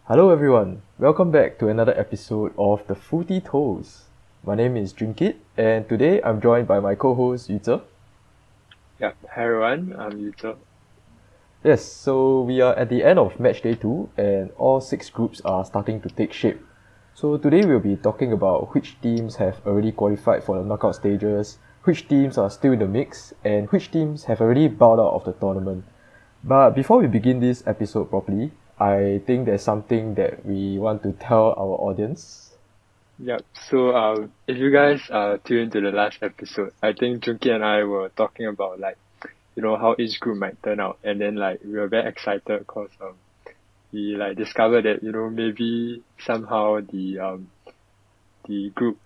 Hello everyone, welcome back to another episode of the Footy Toes. My name is Junkit and today I'm joined by my co-host Outtro. Yep, hi everyone, I'm Outtro. Yes, so we are at the end of matchday 2 and all 6 groups are starting to take shape. So today we'll be talking about which teams have already qualified for the knockout stages, which teams are still in the mix, and which teams have already bowed out of the tournament. But before we begin this episode properly, I think there's something that we want to tell our audience. Yep, so if you guys tuned into the last episode, I think Junki and I were talking about how each group might turn out, and then we were very excited because we discovered that maybe somehow the group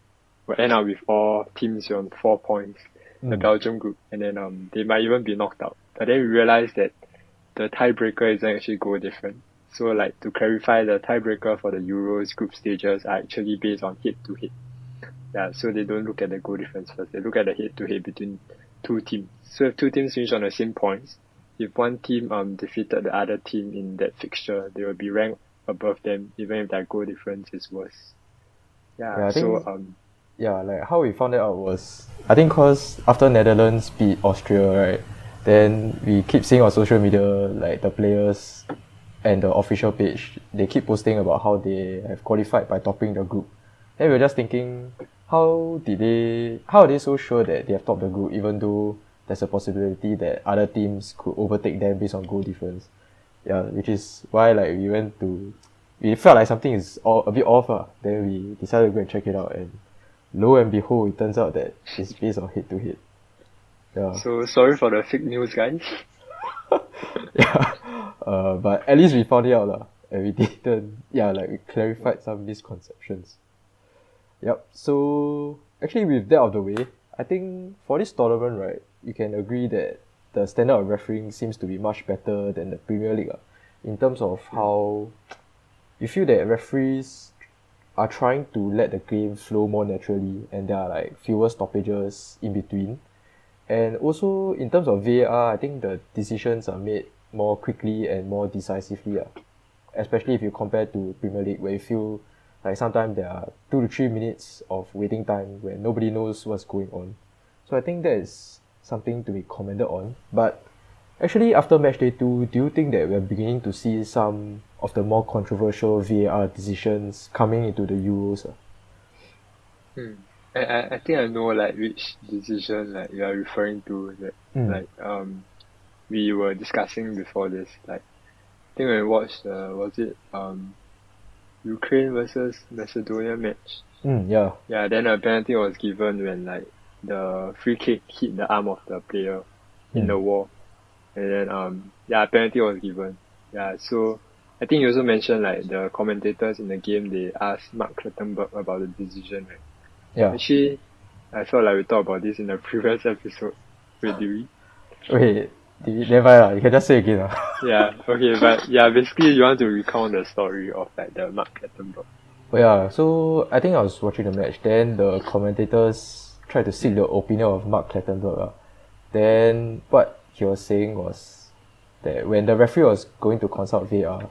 will end up with all teams on 4 points, the Belgium group, and then they might even be knocked out. But then we realized that the tiebreaker isn't actually goal different. So to clarify, the tiebreaker for the Euros group stages are actually based on head-to-head. Yeah, so they don't look at the goal difference first. They look at the head-to-head between two teams. So if two teams finish on the same points, if one team defeated the other team in that fixture, they will be ranked above them even if their goal difference is worse. Yeah, I think, how we found that out was, I think cause after Netherlands beat Austria, right, then we keep seeing on social media like the players and the official page, they keep posting about how they have qualified by topping the group. Then we were just thinking, how are they so sure that they have topped the group even though there's a possibility that other teams could overtake them based on goal difference? Yeah, which is why we felt like something is a bit off. Then we decided to go and check it out, and lo and behold, it turns out that it's based on head to head. Yeah. So sorry for the fake news, guys. Yeah. But at least we found it out and we we clarified some misconceptions. Yep. So actually, with that out of the way, I think for this tournament, right, you can agree that the standard of refereeing seems to be much better than the Premier League, in terms of how you feel that referees are trying to let the game flow more naturally, and there are like fewer stoppages in between. And also in terms of VAR, I think the decisions are made more quickly and more decisively, especially if you compare to Premier League, where you feel like sometimes there are 2 to 3 minutes of waiting time where nobody knows what's going on. So I think that is something to be commended on. But actually, after matchday 2, do you think that we're beginning to see some of the more controversial VAR decisions coming into the Euros? I think I know which decision you are referring to that we were discussing before this. I think when we watched was it Ukraine versus Macedonia match? Yeah. Yeah, then a penalty was given when the free kick hit the arm of the player in the wall. And then penalty was given. Yeah, so I think you also mentioned the commentators in the game, they asked Mark Clattenburg about the decision, right? Yeah. Actually, I felt like we talked about this in the previous episode. Wait, did we? Wait, never mind, you can just say again. Yeah, okay, but yeah, basically you want to recount the story of the Mark Clattenburg. Oh yeah, so I think I was watching the match, then the commentators tried to seek the opinion of Mark Clattenburg. Then what he was saying was that when the referee was going to consult VAR,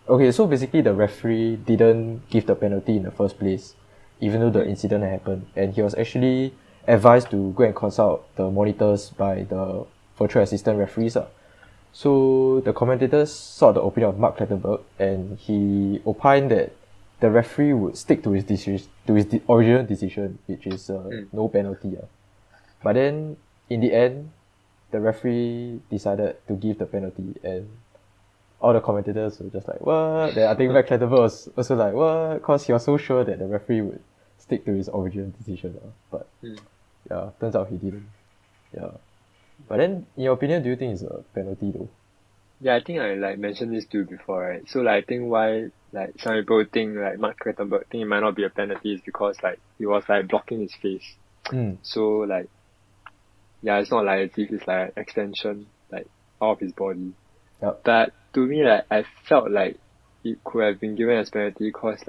okay, so basically the referee didn't give the penalty in the first place, even though the incident had happened, and he was actually advised to go and consult the monitors by the virtual assistant referees. So the commentators sought the opinion of Mark Clattenburg, and he opined that the referee would stick to his original decision, which is no penalty. But then in the end, the referee decided to give the penalty, and all the commentators were just like, what? Then I think Mark Clattenburg was also like, what? Because he was so sure that the referee would stick to his original decision. But yeah, turns out he didn't. Yeah. But then, in your opinion, do you think it's a penalty though? Yeah, I think I mentioned this to you before, right? So I think why some people think Mark Clattenburg think it might not be a penalty is because he was blocking his face. So yeah, it's not as if it's an extension out of his body. Yep. But to me I felt it could have been given as penalty because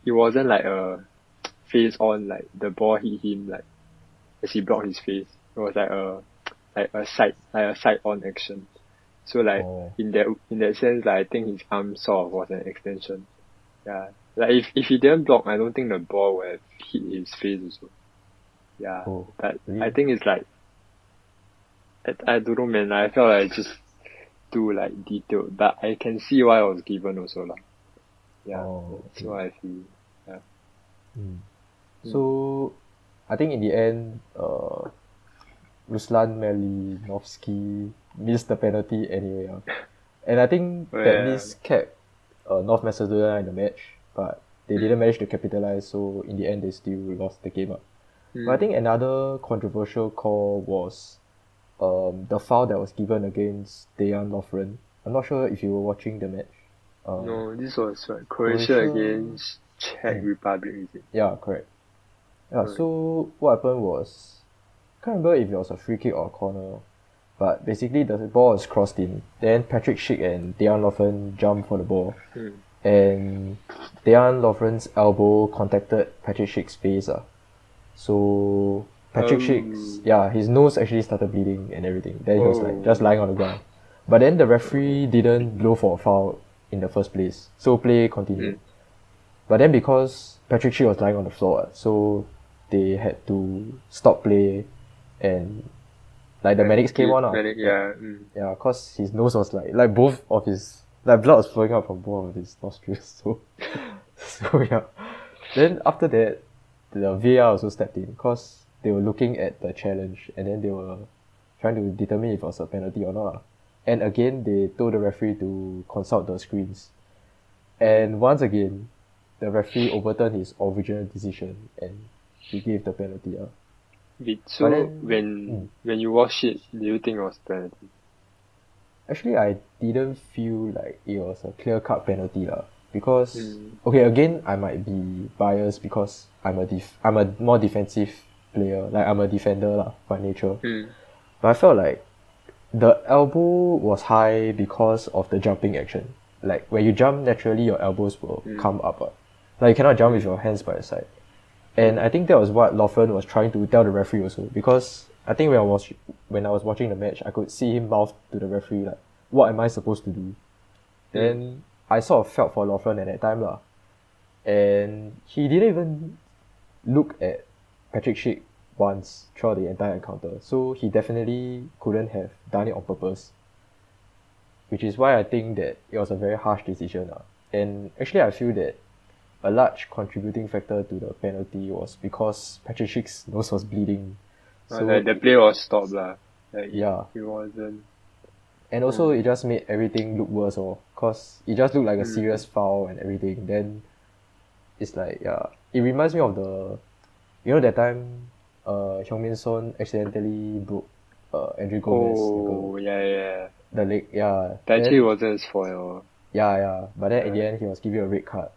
it wasn't a face on the ball hit him as he blocked his face. It was a side on action. So like in that sense, like I think his arm sort of was an extension. Yeah. Like if he didn't block, I don't think the ball would have hit his face also. Yeah. But really? I think it's like I don't know, man. I felt like just too like detailed, but I can see why I was given also lah. Yeah. That's what I feel. Yeah. So I think in the end, Ruslan Malinovsky missed the penalty anyway. And I think that miss kept North Macedonia in the match, but they didn't manage to capitalize, so in the end they still lost the game. But I think another controversial call was the foul that was given against Dejan Lovren. I'm not sure if you were watching the match. No, this was Croatia against Czech Republic, is it? Yeah, correct. Yeah, so what happened was, I can't remember if it was a free kick or a corner, but basically the ball was crossed in. Then Patrick Schick and Dejan Lovren jumped for the ball. And Dejan Lovren's elbow contacted Patrick Schick's face. So Patrick Schick's, his nose actually started bleeding and everything. Then he was like just lying on the ground. But then the referee didn't blow for a foul in the first place. So play continued. But then because Patrick Schick was lying on the floor, so they had to stop play, and like the medics came on. Yeah, cause his nose was like both of his, like blood was flowing out from both of his nostrils. So yeah. Then after that, the VAR also stepped in, cause they were looking at the challenge, and then they were trying to determine if it was a penalty or not. And again, they told the referee to consult the screens. And once again, the referee overturned his original decision and he gave the penalty. So then, when you watch it, do you think it was penalty? Actually, I didn't feel like it was a clear-cut penalty because okay, again, I might be biased because I'm a more defensive player, like I'm a defender by nature. But I felt like the elbow was high because of the jumping action. Like when you jump, naturally your elbows will come up. Like you cannot jump with your hands by your side. And I think that was what Lovren was trying to tell the referee also, because I think when I was watching the match, I could see him mouth to the referee like, what am I supposed to do? Then I sort of felt for Lovren at that time and he didn't even look at Patrick Schick once throughout the entire encounter, so he definitely couldn't have done it on purpose, which is why I think that it was a very harsh decision. And actually I feel that a large contributing factor to the penalty was because Patrick Schick's nose was bleeding. So like the play was stopped Like yeah. It wasn't. And also it just made everything look worse cause it just looked like a serious foul and everything. Then it's like it reminds me of that time Heung-min Son accidentally broke Andrew Gomez the leg. That actually wasn't his fault. But then in the end he was given a red card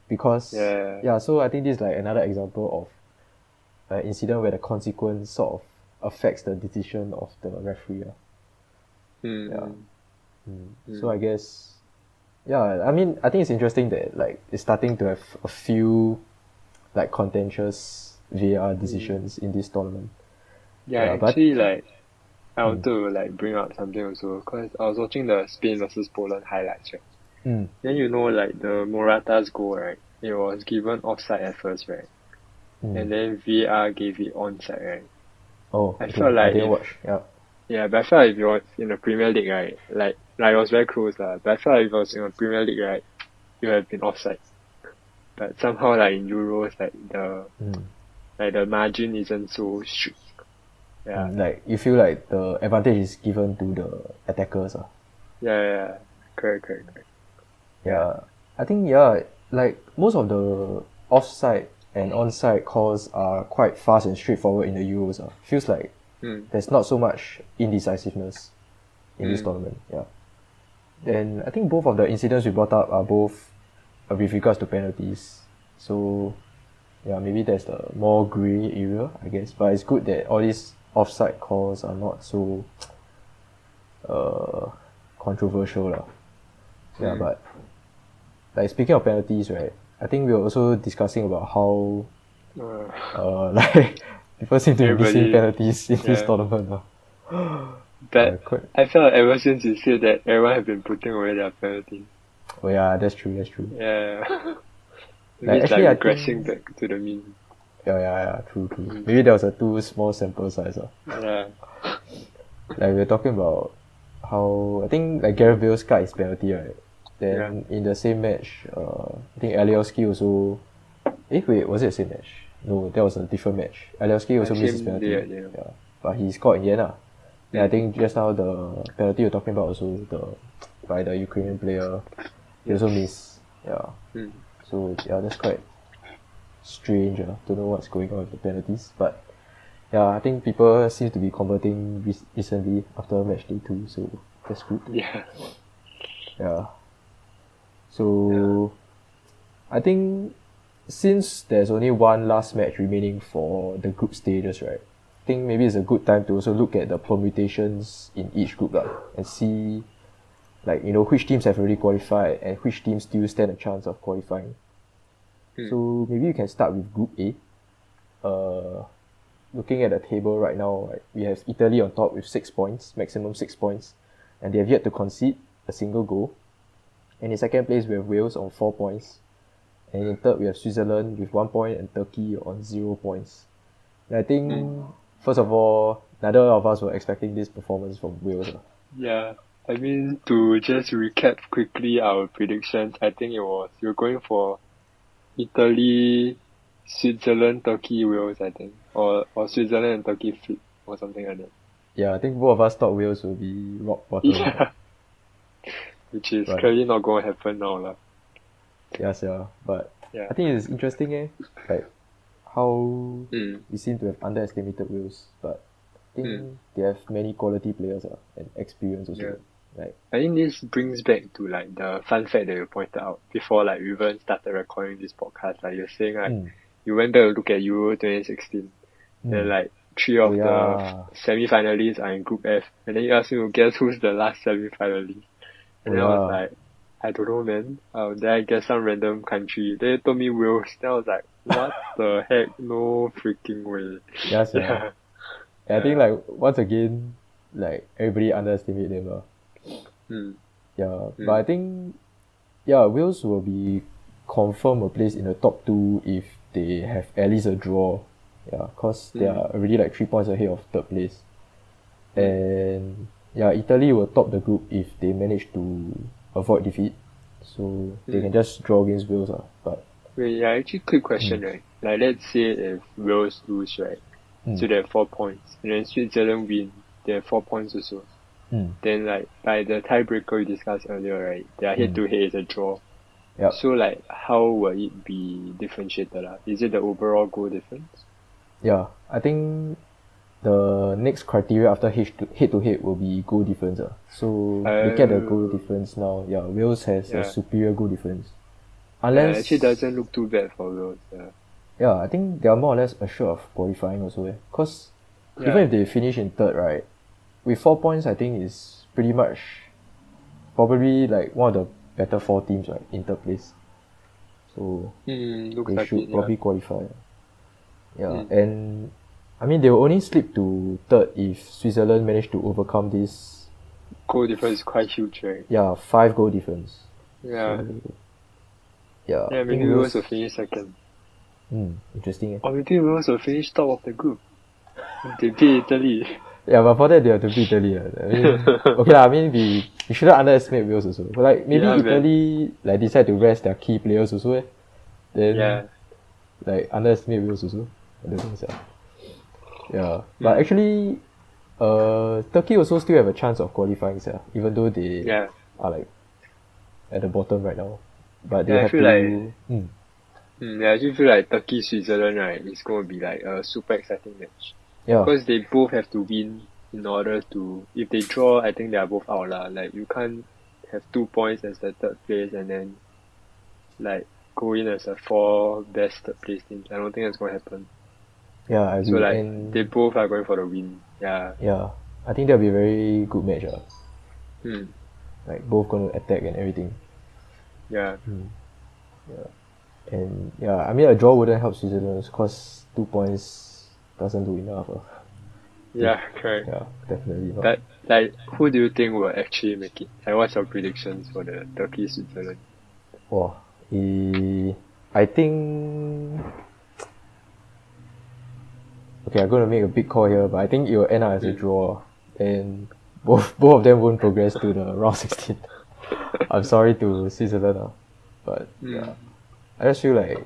because so I think this is like another example of an incident where the consequence sort of affects the decision of the referee. So I guess I mean I think it's interesting that like it's starting to have a few like contentious VAR decisions in this tournament. Actually like I want to like bring up something also, because I was watching the Spain versus Poland highlights, right? Then like the Morata's goal, right? It was given offside at first, right? And then VAR gave it onside, right? I felt like I didn't watch. But I felt like if it was in the Premier League, right? Like it was very close, but I felt like if it was in the Premier League, right, it would have been offside. But somehow like in Euros, like the margin isn't so strict. Like you feel like the advantage is given to the attackers. Correct. I think like most of the offside and onside calls are quite fast and straightforward in the Euros. Feels like there's not so much indecisiveness in this tournament. Then I think both of the incidents we brought up are both with regards to penalties. So maybe there's the more grey area, I guess. But it's good that all these offside calls are not so controversial. But like speaking of penalties, right? I think we were also discussing about how like people seem to be missing penalties in this tournament. But I felt like ever since you said that, everyone have been putting away their penalties. Oh yeah, that's true. Yeah. Like, Maybe it's actually, like I regressing think back to the mean. yeah, true. Maybe there was a too small sample size. Yeah. Like we were talking about how I think like Gareth Bale's cut his penalty, right? Then in the same match, I think Alioski also. Wait, was it the same match? No, that was a different match. Alioski also missed his penalty. Yeah, but he scored in the end. And I think just now the penalty you're talking about also by the Ukrainian player, he also missed. Yeah. So yeah, that's quite strange. Don't know what's going on with the penalties, but yeah, I think people seem to be converting recently after match day 2, so that's good. Yeah. So I think since there's only one last match remaining for the group stages, right? I think maybe it's a good time to also look at the permutations in each group and see like, which teams have already qualified and which teams still stand a chance of qualifying. So maybe you can start with Group A. Looking at the table right now, right, we have Italy on top with 6 points, maximum 6 points, and they have yet to concede a single goal. And in second place, we have Wales on 4 points. And in third, we have Switzerland with 1 point and Turkey on 0 points. And I think, first of all, neither of us were expecting this performance from Wales. Yeah, I mean, to just recap quickly our predictions, I think you're going for Italy, Switzerland, Turkey, Wales, I think. Or Switzerland and Turkey flip or something like that. Yeah, I think both of us thought Wales would be rock bottom. Yeah. Which is clearly not going to happen now. Yes, yeah. But I think it's interesting, like how we seem to have underestimated Wales, but I think they have many quality players and experience also. Yeah. Like, I think this brings back to like the fun fact that you pointed out before like we even started recording this podcast. Like you're saying like you went back to look at Euro 2016. Then like 3 of the semi-finalists are in Group F, and then you ask me to guess who's the last semi-finalist. And then I was like, I don't know, man. Then I guess some random country. They told me Wales. Then I was like, what the heck? No freaking way. Yes, yeah. I think like once again, like everybody underestimate them. But I think Wales will be confirmed a place in the top 2 if they have at least a draw. Yeah, cause they are already like 3 points ahead of third place. And Italy will top the group if they manage to avoid defeat. So they can just draw against Wales. But wait, actually quick question, right? Like let's say if Wales lose, right? So they have 4 points. And then Switzerland win, they have 4 points also. Then like by the tiebreaker we discussed earlier, right? Their head to head is a draw. So like how will it be differentiated? Is it the overall goal difference? Yeah, I think the next criteria after head to head will be goal difference. So look at the goal difference now. Wales has a superior goal difference. Unless actually doesn't look too bad for Wales. Yeah, I think they are more or less assured of qualifying also. Because even if they finish in third, right, with 4 points, I think is pretty much probably like one of the better 4 teams, right, in third place. So they should probably qualify. And I mean they will only slip to third if Switzerland manage to overcome this goal difference is quite huge, right? 5 goal difference. Maybe Wales will finish second. Interesting. Or maybe Wales will finish top of the group. They beat Italy. But for that they have to beat Italy. I mean we shouldn't underestimate Wales also. But like maybe Italy like decide to rest their key players also. Then like underestimate Wales also. I don't think so. But actually Turkey also still have a chance of qualifying, even though they are like at the bottom right now. But they have to I actually feel like Turkey Switzerland, right, is going to be like a super exciting match. Because they both have to win in order to. If they draw, I think they are both out lah. Like you can't have 2 points as the third place and then like go in as a 4 best third place teams. I don't think that's going to happen. I agree. So like they both are going for the win. I think that'll be a very good match. Like both going to attack and everything. And I mean a draw wouldn't help Switzerland because 2 points doesn't do enough. Yeah, correct. Yeah, definitely not. But like, who do you think will actually make it? And what's your predictions for the Turkey Switzerland? Wow. I think. Okay, I'm gonna make a big call here, but I think it will end up as a draw, and both of them won't progress to the round 16. I'm sorry to Switzerland, but yeah, I just feel like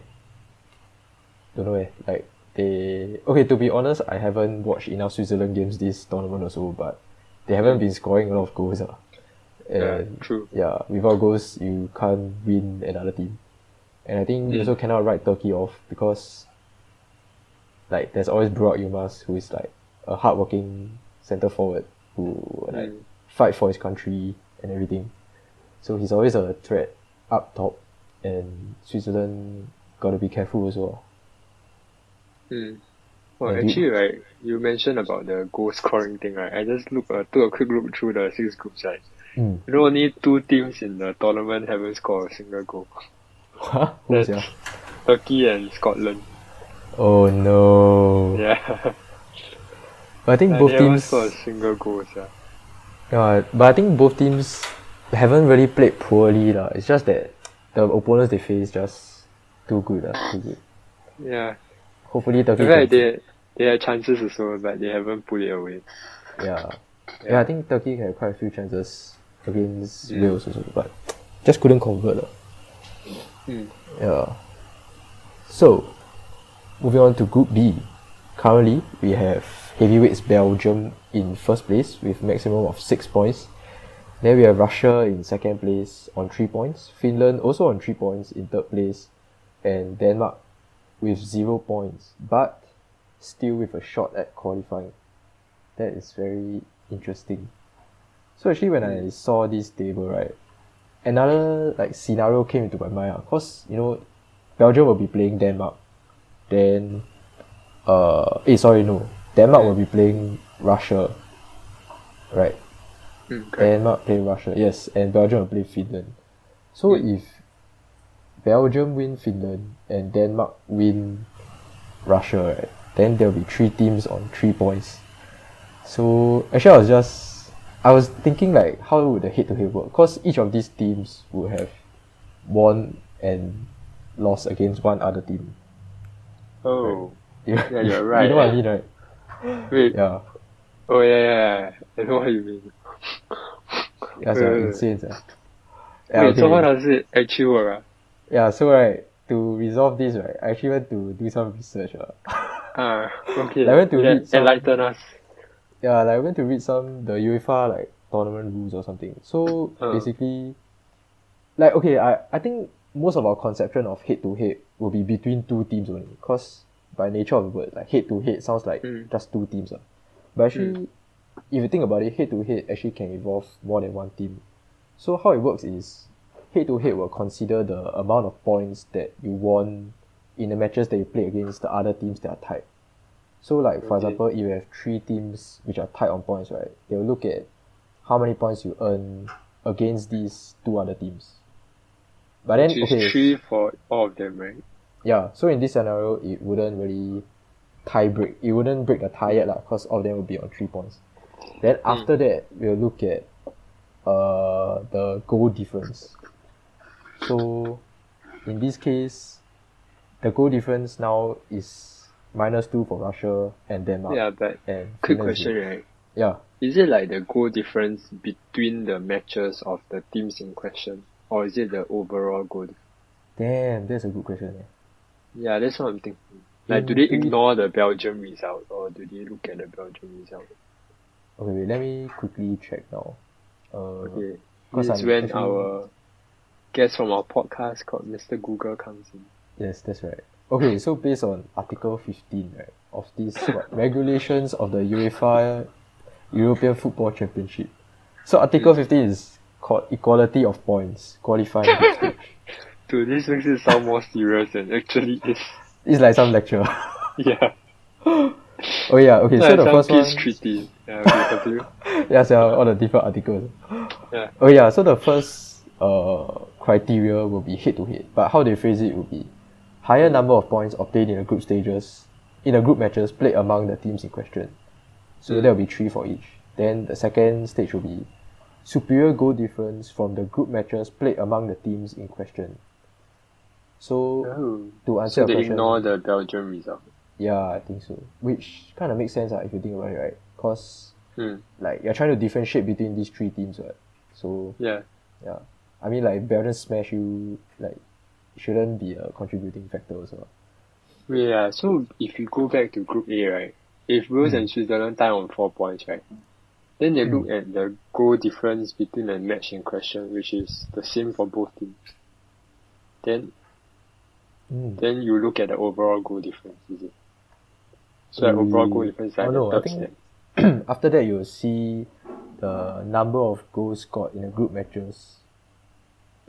don't know like they okay. To be honest, I haven't watched enough Switzerland games this tournament also, but they haven't been scoring a lot of goals. And true. yeah, without goals, you can't win another team. And I think you also cannot write Turkey off because like there's always Burak Yilmaz, who is like a hardworking centre forward who like fight for his country and everything. So he's always a threat up top, and Switzerland gotta be careful also. Well, actually, right, you mentioned about the goal scoring thing, right? I just took a quick look through the 6 groups, right? You know, only 2 teams in the tournament haven't scored a single goal. Huh? Who's That's Turkey and Scotland. Oh no. Yeah. But I think both they haven't teams. scored a single goal, yeah. Yeah, but I think both teams haven't really played poorly lah. It's just that the opponents they face just too good too good. Yeah. Hopefully Turkey Right, can. they had chances also, but they haven't put it away. Yeah. I think Turkey had quite a few chances against Wales also, but just couldn't convert. Yeah. So, moving on to Group B. Currently, we have heavyweights Belgium in first place with maximum of 6 points. Then we have Russia in second place on 3 points. Finland also on 3 points in third place. And Denmark with 0 points, but still with a shot at qualifying. That is very interesting. So actually when I saw this table, right, another like scenario came into my mind, cause you know Belgium will be playing Denmark, then Denmark will be playing Russia, right? Denmark play Russia, yes, and Belgium will play Finland. So if Belgium win Finland and Denmark win Russia, right, then there'll be 3 teams on 3 points. So actually I was thinking like how would the head-to-head work? Because each of these teams would have won and lost against one other team. Oh. Right? Yeah, you're right. You know what I mean, right? Wait. Yeah. Oh yeah. I know what you mean. That's insane. Yeah, Wait, okay. so how does it actually work? Yeah, so right, to resolve this, right, I actually went to do some research. Okay. I went to read some, enlighten us. Yeah, like I went to read some the UEFA like tournament rules or something. So basically, like okay, I think most of our conception of head to head will be between 2 teams only, because by nature of the word, like head to head sounds like just 2 teams. But actually, if you think about it, head to head actually can involve more than 1 team. So how it works is head to head will consider the amount of points that you won in the matches that you play against the other teams that are tied. So like for example, if you have 3 teams which are tied on points, right, they will look at how many points you earn against these 2 other teams. But then Which is 3 for all of them, right? Yeah, so in this scenario it wouldn't really break the tie yet because all of them will be on 3 points. Then after that we'll look at the goal difference. So in this case, the goal difference now is -2 for Russia and Denmark. Yeah, but quick question, right? Yeah. Is it like the goal difference between the matches of the teams in question, or is it the overall goal? Damn, that's a good question. Yeah, that's what I'm thinking. Like, do they ignore the Belgium result, or do they look at the Belgium result? Okay, wait, let me quickly check now. Okay, this is when our guest from our podcast called Mr. Google comes in. Yes, that's right. Okay, so based on Article 15, right, of these regulations of the UEFA European Football Championship. So Article 15 is called Equality of Points, qualifying group stage. Dude, this makes it sound more serious than actually is. It's like some lecture. Yeah. Oh yeah, okay, so the first peace one... treaty. Yeah, okay, continue. Yeah, so all the different articles. Yeah. Oh yeah, so the first criteria will be head-to-head, but how they phrase it will be higher number of points obtained in the group matches played among the teams in question. So there will be 3 for each. Then the second stage will be superior goal difference from the group matches played among the teams in question. So to answer so your they question, ignore the Belgium result. yeah, I think so. Which kind of makes sense if you think about it, right? Because Hmm. you're trying to differentiate between these 3 teams, right? So Yeah. yeah, I mean if Belgium smash you, it shouldn't be a contributing factor also. Yeah, so if you go back to Group A, right, if Wales and Switzerland tie on 4 points, right, then they look at the goal difference between the match in question, which is the same for both teams. Then you look at the overall goal difference, is it? So the overall goal difference is like the no, I third think step. after that you'll see the number of goals scored in the group matches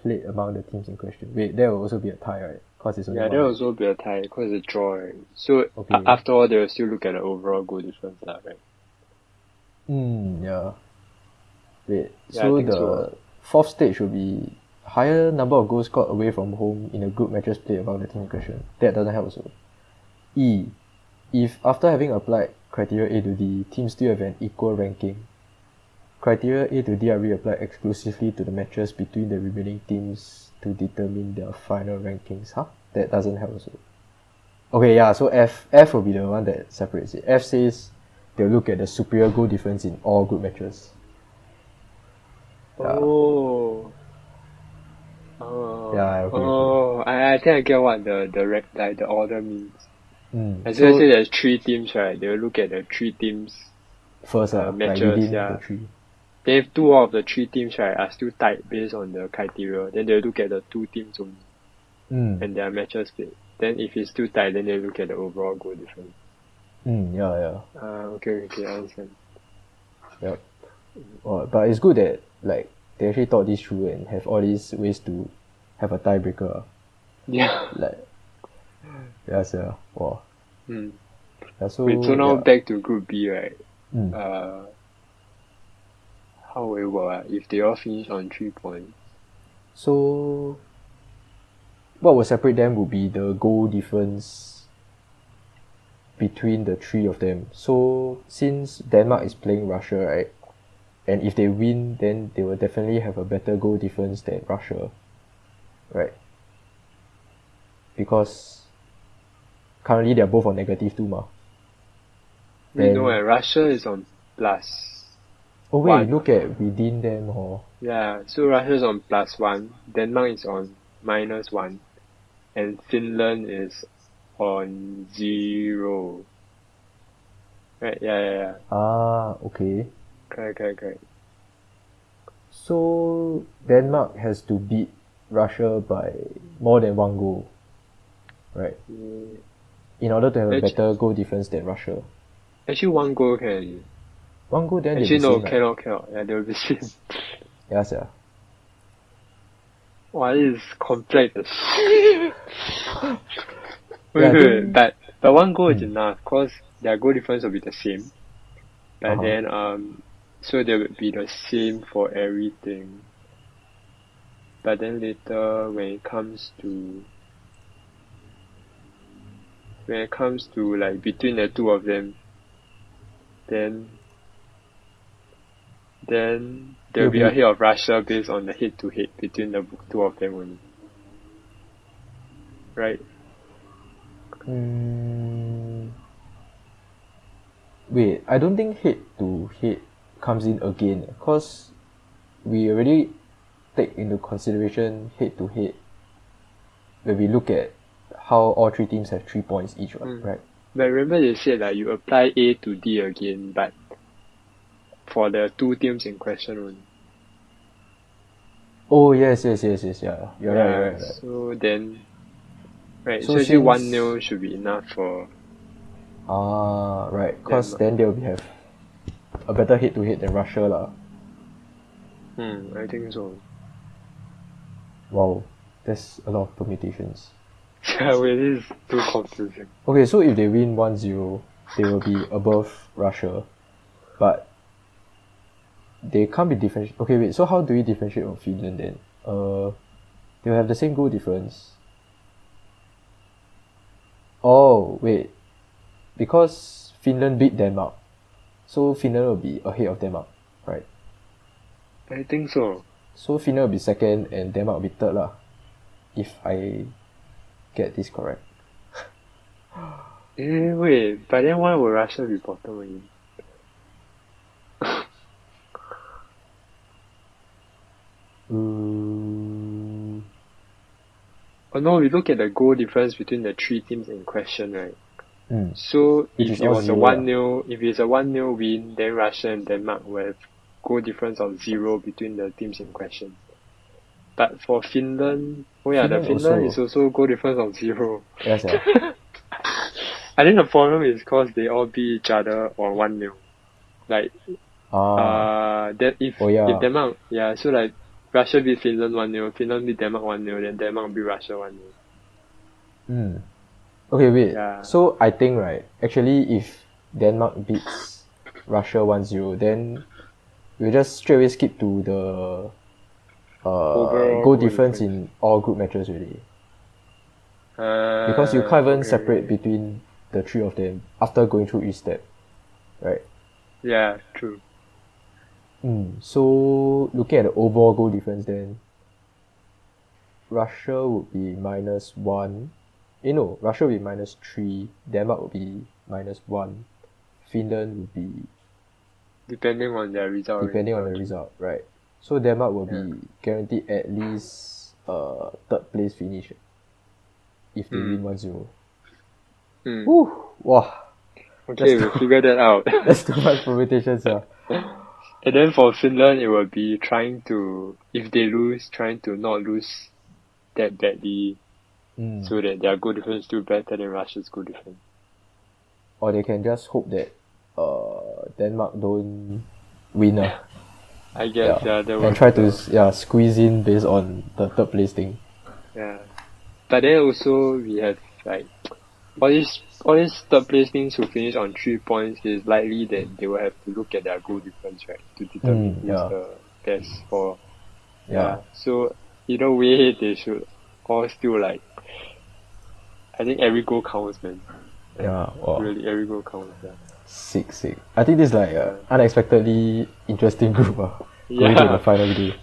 played among the teams in question. Wait, there will also be a tie, right? Because it's only Yeah, one. there will also be a tie because it's a draw, right? So Okay. after all, they will still look at the overall goal difference, right? Yeah. Wait, Yeah, so I think the so. fourth stage will be higher number of goals scored away from home in the group matches played among the teams in question. That doesn't help also. E. If after having applied criteria A to D, teams still have an equal ranking, criteria A to D are reapplied exclusively to the matches between the remaining teams to determine their final rankings. Huh? That doesn't help also. Okay, yeah, so F will be the one that separates it. F says they'll look at the superior goal difference in all group matches. Yeah. Okay. I think I get what the order means. As So I say there's 3 teams, right? They'll look at the 3 teams first, matches, within the yeah. 3. Then if 2 of the 3 teams, right, are still tied based on the criteria, then they'll look at the 2 teams only and their matches played. Then if it's still tied, then they'll look at the overall goal difference. Yeah. Okay, I understand. Yep. But it's good that they actually thought this through and have all these ways to have a tiebreaker. Yeah. Wow. Yeah, so now back to Group B, right? How will it work if they all finish on 3 points? So what will separate them would be the goal difference between the 3 of them. So since Denmark is playing Russia, right? And if they win, then they will definitely have a better goal difference than Russia, right? Because currently they're both on -2 mah. Russia is on plus. Oh wait, 1. look at within them or. Yeah, so Russia is on +1, Denmark is on -1, and Finland is on 0. Right, yeah. Okay. Correct. So Denmark has to beat Russia by more than 1 goal, right? In order to have a better goal difference than Russia. Actually, 1 goal can. 1 goal then actually they'll no, be same, cannot. Yeah, they'll be same. Yeah, sia. Wow, this is complex. Wait, but 1 goal is enough cause their goal difference will be the same. But then so they will be the same for everything. But then later when it comes to between the 2 of them, then they'll be ahead of Russia based on the head-to-head between the 2 of them only. Right? Wait, I don't think head-to-head comes in again, cause we already take into consideration head-to-head when we look at how all 3 teams have 3 points each, right? But remember they said you apply A to D again, but for the 2 teams in question only. Oh yes, yeah. You're right. So then, right, so actually 1-0 should be enough for. Right, cause then they'll have a better head-to-head than Russia lah. I think so. Wow, there's a lot of permutations. Wait, this is too confusing. Okay, so if they win 1-0, they will be above Russia, but they can't be differentiated. Okay, wait, so how do we differentiate from Finland then? They'll have the same goal difference. Oh, wait. Because Finland beat Denmark. So Finland will be ahead of Denmark, right? I think so. So Finland will be second and Denmark will be third lah. If I get this correct. Wait, but then why would Russia be bottom again? Oh no, we look at the goal difference between the three teams in question, right? So if it was a 1-0, if it's a 1-0 win, then Russia and Denmark will have goal difference of 0 between the teams in question. But for Finland, Finland is also goal difference of 0. Yes, yeah. I think the problem is because they all beat each other on 1-0. Like, that if Denmark, so like Russia beat Finland 1-0, Finland beat Denmark 1-0, then Denmark beat Russia 1-0. Okay, wait. Yeah. So I think, right, actually if Denmark beats Russia 1-0, then we'll just straight away skip to the goal difference in all group matches already. Because you can't even separate between the three of them after going through each step, right? Yeah, true. So looking at the overall goal difference, then Russia would be -1. Russia would be -3. Denmark would be -1. Finland would be depending on the result, right? So Denmark will be guaranteed at least third place finish if they win 1-0. Wow. Okay, we'll figure that out. That's too much permutations, yeah. And then for Finland, it will be if they lose, trying to not lose that badly, so that their goal difference is still better than Russia's goal difference. Or they can just hope that Denmark don't win. I guess, and try to squeeze in based on the third place thing. Yeah. But then also we have like all these third place teams who finish on 3 points, is likely that they will have to look at their goal difference, right, to determine who's the best for. So either way, they should all still I think every goal counts, man. Really, every goal counts. Sick. I think this is like unexpectedly interesting group. Going to the final day.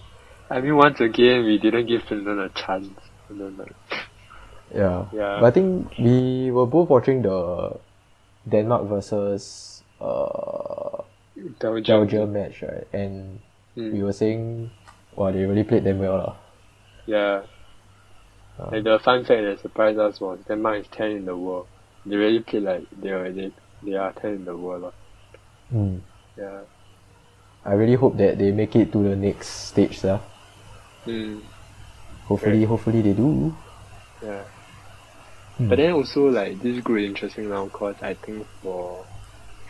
I mean, once again, we didn't give Finland a chance. And then, but I think we were both watching the Denmark versus Belgium match, right? And we were saying, wow, they really played them well. Yeah. Like the fun fact that surprised us was Denmark is 10 in the world. They really played like they are 10 in the world. Yeah. I really hope that they make it to the next stage, Hopefully they do. Yeah. But then also like this group is interesting now because I think for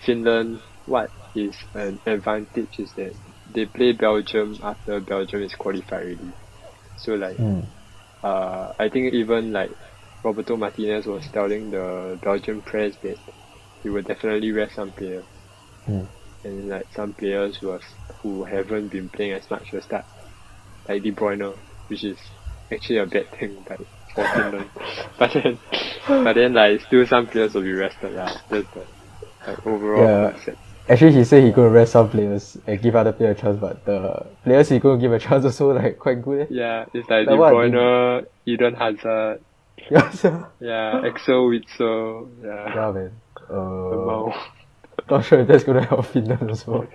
Finland, what is an advantage is that they play Belgium after Belgium is qualified already. So like I think even like Roberto Martinez was telling the Belgian press that he will definitely rest some players. And like some players who haven't been playing as much will start, like De Bruyne, which is actually a bad thing for Finland. but then like still some players will be rested. That's the overall concept. Actually, he said he gonna rest some players and give other players a chance, but the players he gonna give a chance also like quite good. Yeah, it's like De Bruyne, Eden Hazard. Axel Witsel. Yeah, man. Not sure if that's gonna help Finland also.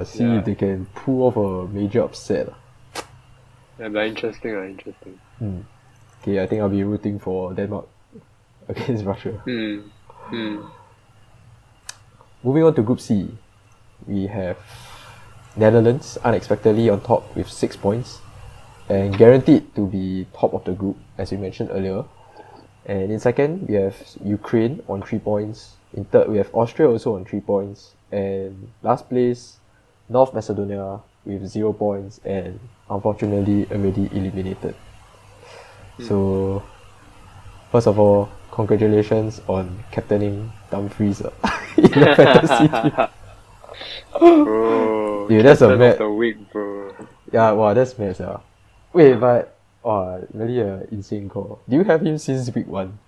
See if they can pull off a major upset. But interesting. Okay, I think I'll be rooting for Denmark against Russia. Moving on to Group C, we have Netherlands unexpectedly on top with 6 points and guaranteed to be top of the group, as we mentioned earlier. And in second, we have Ukraine on 3 points. In third, we have Austria also on 3 points. And last place, North Macedonia with 0 points and unfortunately already eliminated. So, first of all, congratulations on captaining Dumfries in the fantasy team. Bro, dude, that's a mad. The week, bro. Yeah, wow, that's mad. Wait, but really an insane call. Do you have him since week 1?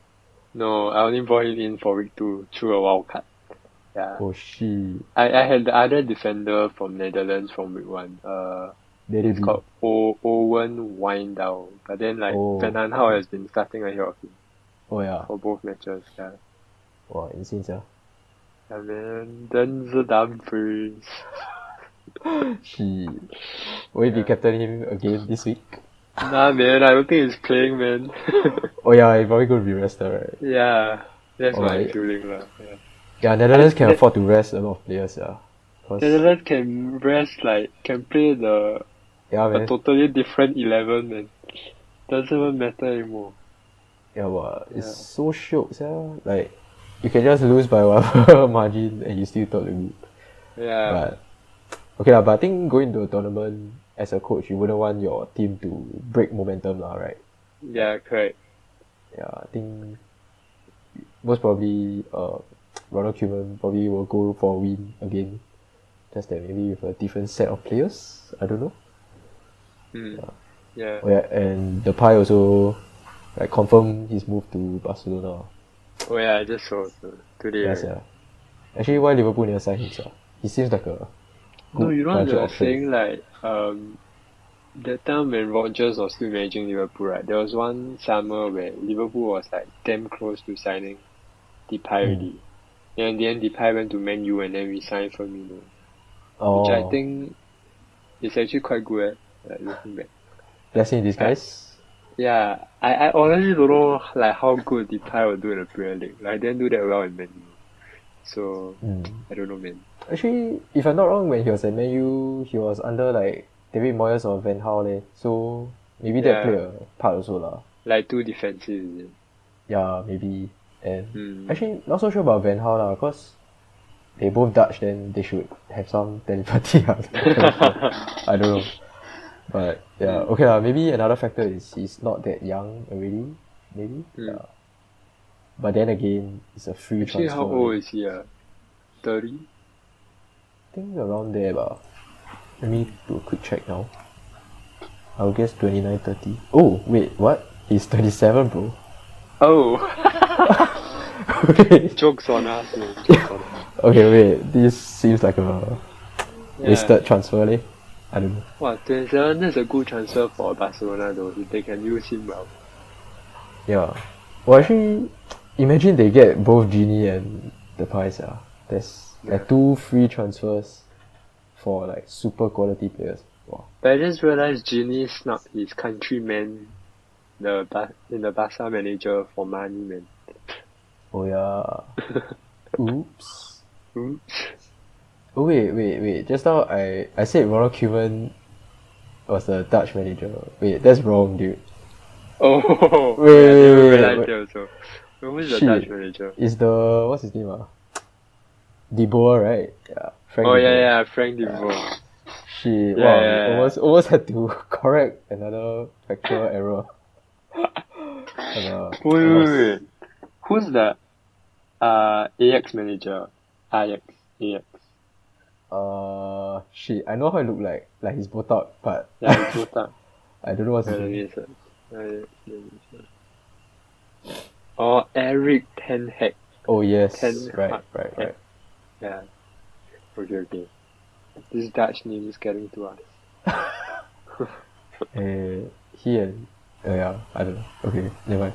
No, I only brought him in for week 2 through a wild card. Yeah. Oh shit. I had the other defender from Netherlands from week 1. It's called Owen Wijndal. But then like Van Oh. Aanholt has been starting ahead of him Oh yeah. for both matches. Yeah. Wow, insane, yeah. And then Denzel Dumfries. Shit. Will you be captaining him again this week? Nah, man, I don't think he's playing, man. Oh yeah, he's probably going to be rested, right? Yeah, that's my Alright. feeling lah. Yeah. Yeah, Netherlands can afford to rest a lot of players, yeah. Netherlands can rest, like, can play yeah, a man. totally different 11, man. Doesn't even matter anymore. Yeah, but it's so shiok, yeah. Like, you can just lose by whatever margin and you still top the group. Yeah. But okay lah, but I think going to a tournament as a coach, you wouldn't want your team to break momentum lah, right? Yeah, correct. Yeah, I think most probably Ronald Koeman probably will go for a win again. Just that maybe with a different set of players. I don't know. Yeah. Oh yeah, and the Depay also like confirmed his move to Barcelona. Oh yeah, I just saw today. Yes, yeah. Actually, why Liverpool never sign him? He seems like a no, you know what budget they were option. saying, like, that time when Rodgers was still managing Liverpool, right, there was one summer where Liverpool was like damn close to signing Depay already. And in the end, Depay went to Man U and then we signed Firmino. Which I think is actually quite good, looking back. Blessing in disguise? Yeah, I honestly don't know like how good Depay will do in the Premier League. Like, I didn't do that well in Man U. So, I don't know, man. Actually, if I'm not wrong, when he was at Man U, he was under like David Moyes or Van Gaal leh. So maybe that played a part also lah. Like too defensive, is it? Yeah, maybe. And actually, not so sure about Van Gaal lah, cause they both Dutch, then they should have some telepathy. I don't know. But yeah, okay lah. Maybe another factor is he's not that young already. Maybe. Yeah. But then again, it's a free transfer. How old is he? 30? I think around there, but let me do a quick check now. I'll guess 29, 30. Oh, wait, what? He's 27, bro. Oh! Okay. Jokes on us, man. Okay, wait, this seems like a wasted transfer, leh? I don't know. Wow, 27, that's a good transfer for Barcelona though, if they can use him well. Yeah. Well, actually, imagine they get both Genie and Depay, yeah. There's like 2 free transfers for like super quality players. Wow. But I just realized Genie snubbed his countryman in the Barca manager for money, man. Oh yeah. Oops. Oops. Oh wait. Just now I said Ronald Koeman was a Dutch manager. Wait, that's wrong, dude. Oh, wait, I didn't realize that also. Who's the Dutch manager? Is the what's his name? De Boer, right? Yeah. Frank de Boer. Yeah, Frank de Boer. Shit, wow, almost had to correct another factual error. Wait. Who's the Ajax manager? Ajax. Shit, I know how he look like. Like he's botak, but yeah, he's botak. I don't know what's his name. Oh, Eric Ten Hag. Oh yes, right. Yeah. Okay. This Dutch name is getting to us. He and yeah, I don't know. Okay, never mind.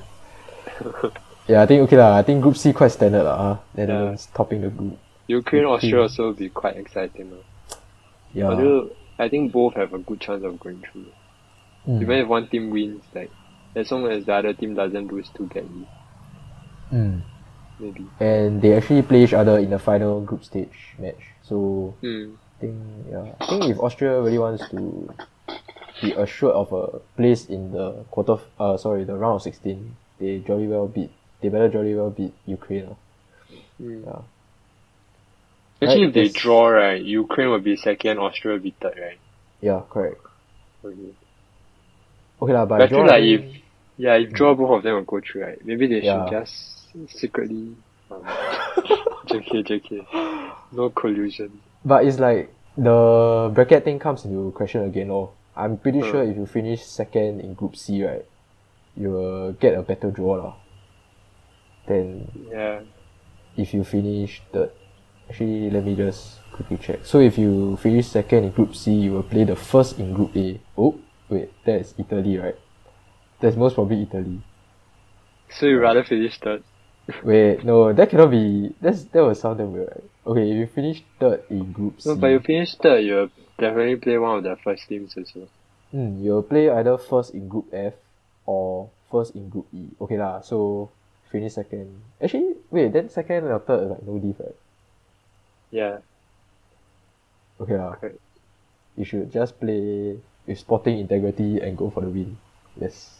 Yeah, I think okay lah. I think Group C quite standard lah. Netherlands topping the group. Ukraine, Austria also will be quite exciting. Yeah. Although I think both have a good chance of going through. Even if one team wins, like as long as the other team doesn't lose too badly. Maybe. And they actually play each other in the final group stage match. So I think if Austria really wants to be assured of a place in the the round of 16, they better jolly well beat Ukraine. Yeah. Actually, if they draw, right, Ukraine will be second, Austria will be third, right? Yeah, correct. Okay lah, but I feel like if draw, both of them will go through, right? Maybe they should just secretly JK. No collusion. But it's like the bracket thing comes into question again. I'm pretty sure if you finish second in Group C, right, you will get a better draw lah. Then if you finish third. Actually, let me just quickly check. So if you finish second in Group C, you will play the first in Group A. Oh, wait, that is Italy, right? That's most probably Italy. So you rather finish third? Wait, no, that cannot be. That will sound damn weird, right? Okay, if you finish third in Group C, No, but you finish third, you'll definitely play one of the first teams also. you'll play either first in Group F or first in Group E. Okay lah, so finish second. Actually, wait, then second or third is like no diff, right? Yeah. Okay lah. Correct. You should just play with sporting integrity and go for the win. Yes.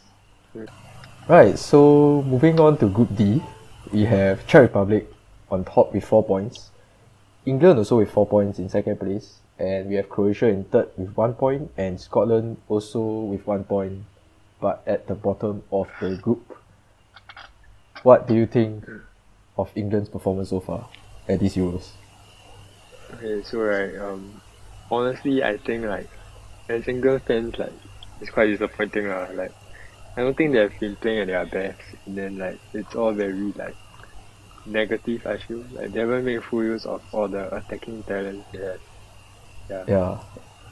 Right, so moving on to Group D, we have Czech Republic on top with 4 points, England also with 4 points in second place, and we have Croatia in third with 1 point, and Scotland also with 1 point, but at the bottom of the group. What do you think of England's performance so far at these Euros? Okay, so right, honestly, I think like as England fans, like it's quite disappointing lah. Like I don't think they've been playing at their best, and then like it's all very like negative. I feel like they haven't made full use of all the attacking talent they have. Yeah,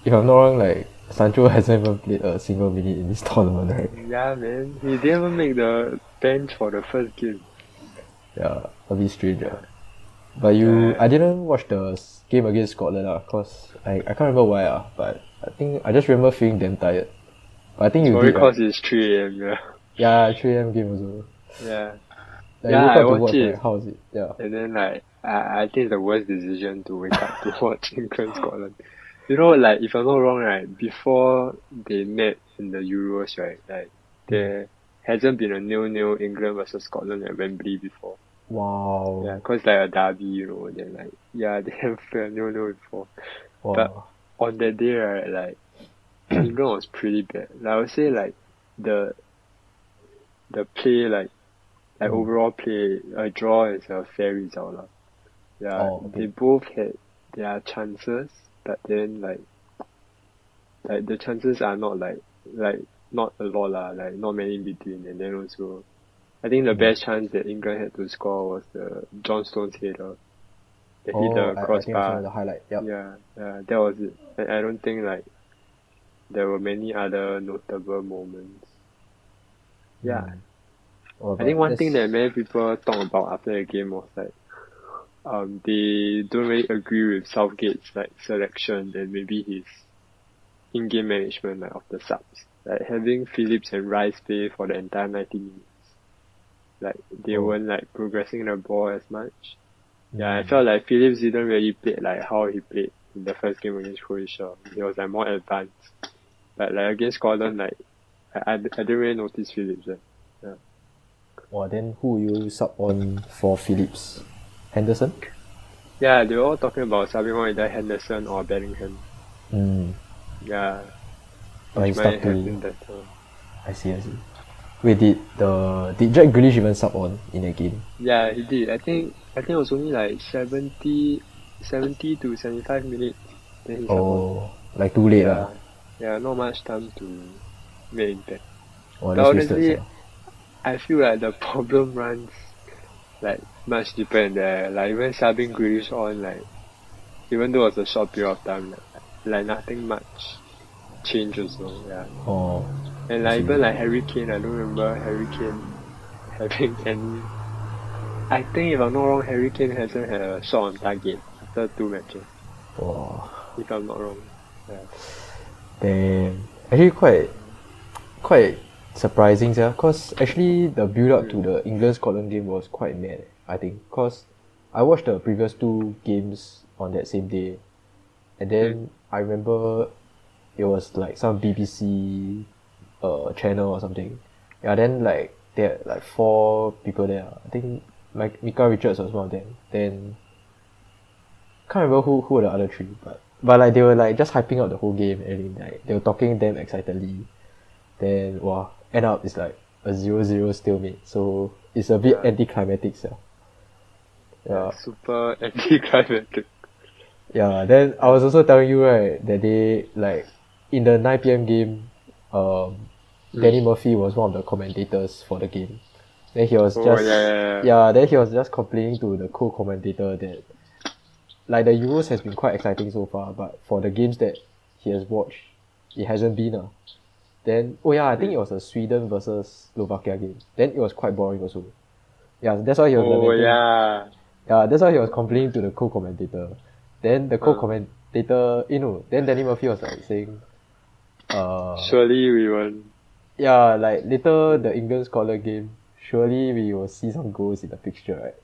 if I'm not wrong, like Sancho hasn't even played a single minute in this tournament, right? Yeah, man, he didn't even make the bench for the first game. Yeah, a bit strange. But I didn't watch the game against Scotland cause I can't remember why but I think I just remember feeling damn tired. But I think you Probably did, cause right? it's 3 a.m. Yeah. Yeah, 3 a.m. game also. Yeah. Like, Yeah, you woke I up to watched watch, it. right? How was it? Yeah. And then like I think it's the worst decision to wake up to watch England Scotland. You know, like if I'm not wrong, right, before they met in the Euros, right, like there hasn't been a 0-0 England versus Scotland at Wembley before. Wow. Yeah, cause like a derby, you know, then like yeah, they have a 0-0 before. Wow. But on that day, right, like England was pretty bad. Like, I would say like the play like overall play, a draw is a fair result lah. Yeah, okay. they both had their chances, but then like the chances are not like not a lot lah, like not many in between. And then also, I think the best chance that England had to score was the John Stones header. They hit the I think I crossbar. saw the highlight. Yep. Yeah, that was it. I don't think like there were many other notable moments. Yeah. I think one thing that many people talk about after the game was like they don't really agree with Southgate's like selection and maybe his in-game management like of the subs. Like having Phillips and Rice play for the entire 90 minutes. Like they weren't like progressing the ball as much. Yeah, I felt like Phillips didn't really play like how he played in the first game against Croatia. He was like more advanced. But like against Scotland, like I didn't really notice Phillips. Yeah. Then who will you sub on for Phillips? Henderson? Yeah, they were all talking about subbing on either Henderson or Bellingham. Yeah. But he Which might stuck have to. been better. I see. Wait, did Jack Grealish even sub on in a game? Yeah, he did. I think it was only like 70 to 75 minutes. Then he subbed on. Like too late lah. Yeah, not much time to make impact. But But honestly, I feel like the problem runs like much deeper in there. Like even subbing Grealish on, like even though it was a short period of time, like nothing much changed also. Yeah. And like even like Harry Kane, I don't remember Harry Kane having any. I think if I'm not wrong, Harry Kane hasn't had a shot on target after 2 matches. If I'm not wrong. Yeah. Damn. Actually quite surprising, cause actually the build up to the England Scotland game was quite mad, I think. Cause I watched the previous 2 games on that same day, and then I remember it was like some BBC channel or something. Yeah, then like there had like 4 people there. I think like Mika Richards was one of them. Then can't remember who were the other 3, but like they were like just hyping up the whole game and like they were talking damn excitedly. Then end up it's like a 0-0 stalemate. So it's a bit anticlimactic. Yeah. Super anticlimactic. Yeah, then I was also telling you right that they like in the 9 PM game, Danny Murphy was one of the commentators for the game. Then he was just then he was just complaining to the co-commentator that like the Euros has been quite exciting so far, but for the games that he has watched, it hasn't been. Then I think it was a Sweden versus Slovakia game. Then it was quite boring also. Yeah, that's why he was lamenting. Yeah, that's why he was complaining to the co-commentator. Then the co-commentator, then Danny Murphy was like saying, surely we won't. Yeah, like later the England-Scotland game, surely we will see some goals in the fixture, right?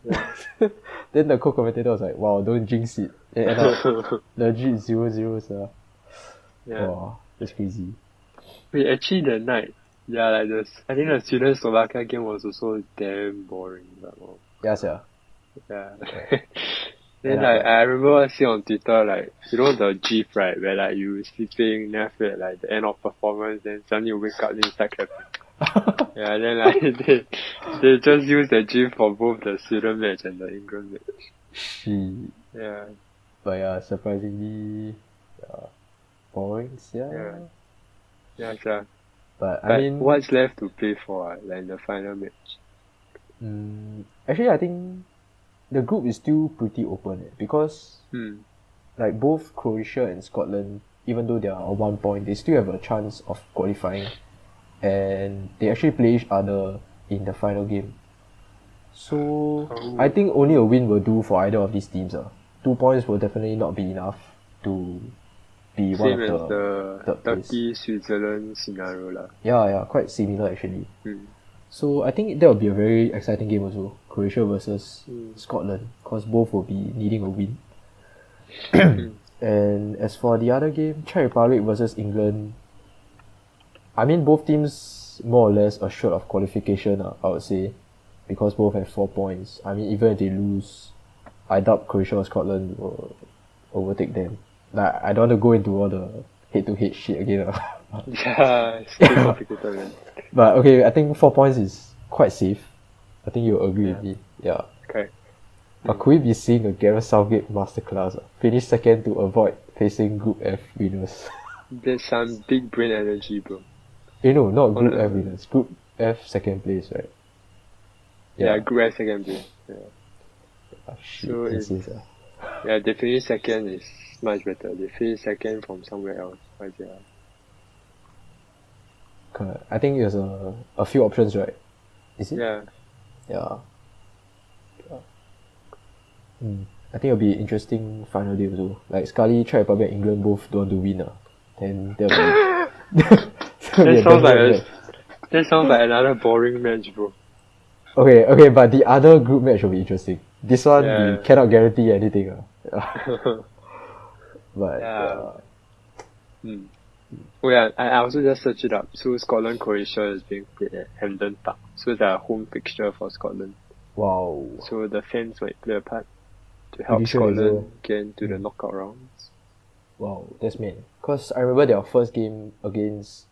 Yeah. Then the co-commentator was like, wow, don't jinx it. It ended up legit 0-0, Yeah. Wow, that's crazy. Wait, actually the night, I think the Sweden-Slovakia game was also damn boring. Yeah, sir. Yeah. Then I remember seeing on Twitter the GIF, right, where you sleeping, then after that the end of performance, then suddenly you wake up and you start clapping. Yeah, then they just use the GIF for both the Sweden match and the England match. Yeah. But surprisingly boring, Yeah. Yeah, sure. But I mean, what's left to play for in the final match? Actually, I think the group is still pretty open because like both Croatia and Scotland, even though they are on 1 point, they still have a chance of qualifying, and they actually play each other in the final game. So I think only a win will do for either of these teams. 2 points will definitely not be enough to be same one of the Turkey Switzerland scenario . Yeah, quite similar actually. So I think that will be a very exciting game also, Croatia versus Scotland, because both will be needing a win. And as for the other game, Czech Republic versus England, I mean both teams more or less assured of qualification, I would say, because both have 4 points. I mean even if they lose, I doubt Croatia or Scotland will overtake them. Like I don't want to go into all the head-to-head shit again. Yeah, it's too complicated, man. But okay, I think 4 points is quite safe. I think you'll agree with me. Yeah. Okay. But could we be seeing a Gareth Southgate masterclass? Finish second to avoid facing Group F winners. There's some big brain energy, bro. No, not Group F winners. Group F second place, right? Yeah, Group F second place. Yeah. Shit, so yeah, they finish second is much better. They finish second from somewhere else. I think there's a few options, right? Is it? Yeah. Yeah. I think it'll be interesting final day also. Like Scully, Czech Republic, England both don't want to win. Then that'll be that sounds like another boring match, bro. Okay, but the other group match will be interesting. This one we cannot guarantee anything. But Oh yeah, I also just searched it up. So Scotland Croatia is being played at Hampden Park. So it's a home fixture for Scotland. Wow. So the fans might play a part to help Scotland get into the knockout rounds. Wow, that's mad. Because I remember their first game against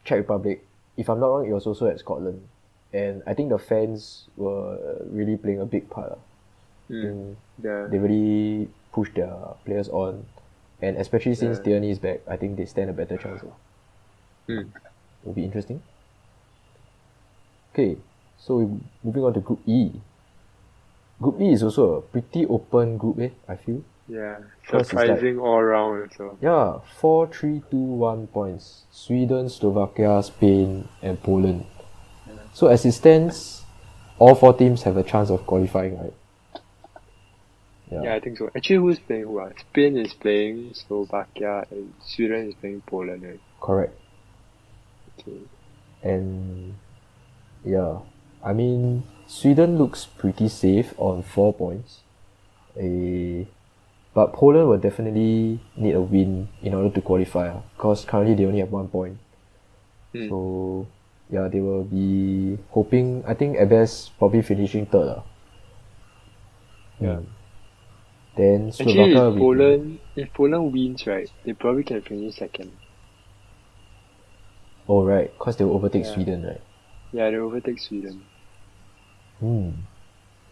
Czech Republic, if I'm not wrong, it was also at Scotland. And I think the fans were really playing a big part. They really pushed their players on. And especially since Tierney is back, I think they stand a better chance. Will be interesting. Okay, so moving on to Group E. Group E is also a pretty open group, I feel. Yeah, surprising all round also. Yeah, 4, 3, 2, 1 points. Sweden, Slovakia, Spain, and Poland. So as it stands, all 4 teams have a chance of qualifying, right? Yeah, I think so. Actually, who's playing who? Spain is playing Slovakia and Sweden is playing Poland, right? Correct. Okay. And yeah, I mean, Sweden looks pretty safe on 4 points. But Poland will definitely need a win in order to qualify, because currently they only have 1 point. So yeah, they will be hoping, I think at best probably finishing third. Then Slovakia if Poland wins, right, they probably can finish second. Oh right, because they will overtake Sweden, right? Yeah, they overtake Sweden.